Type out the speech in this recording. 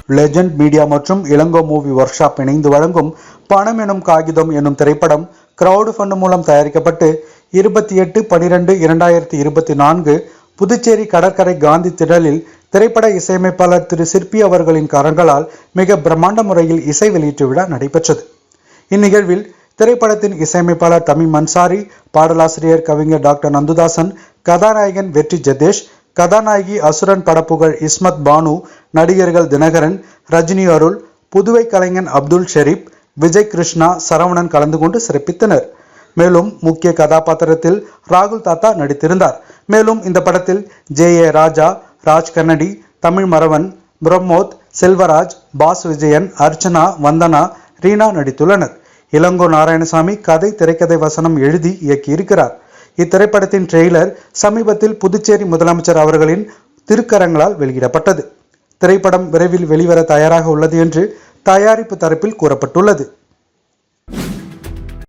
Legend media மற்றும் Ilango movie work shop இணைந்து வழங்கும் பணம் எனும் காகிதம் எனும் திரைப்படம் கிரவுட் ஃபண்ட் மூலம் தயாரிக்கப்பட்டு 28/12/2024 புதுச்சேரி கடற்கரை காந்தி திடலில் திரைப்பட இசையமைப்பாளர் திரு சிற்பி அவர்களின் கரங்களால் மிக பிரம்மாண்ட முறையில் இசை வெளியீட்டு விழா நடைபெற்றது. இந்நிகழ்வில் திரைப்படத்தின் இசையமைப்பாளர் தமிம் அன்சாரி, பாடலாசிரியர் கவிஞர் டாக்டர் நந்துதாசன், கதாநாயகன் வெற்றி ஜெதேஷ், கதாநாயகி அசுரன் படப்புகழ் இஸ்மத் பானு, நடிகர்கள் தினகரன், ரஜினி அருள், புதுவை கலைஞன் அப்துல் ஷெரீப், விஜய் கிருஷ்ணா, சரவணன் கலந்து கொண்டு சிறப்பித்தனர். மேலும் முக்கிய கதாபாத்திரத்தில் ராகுல் தாத்தா நடித்திருந்தார். மேலும் இந்த படத்தில் ஜே.ஏ. ராஜா, ராஜ் கன்னடி, தமிழ் மறவன், பிரம்மோத், செல்வராஜ், பாஸ் விஜயன், அர்ச்சனா, வந்தனா, ரீனா நடித்துள்ளனர். இளங்கோ நாராயணசாமி கதை, திரைக்கதை, வசனம் எழுதி இயக்கியிருக்கிறார். இத்திரைப்படத்தின் ட்ரெய்லர் சமீபத்தில் புதுச்சேரி முதலமைச்சர் அவர்களின் திருக்கரங்களால் வெளியிடப்பட்டது. திரைப்படம் விரைவில் வெளிவர தயாராக உள்ளது என்று தயாரிப்பு தரப்பில் கூறப்பட்டுள்ளது.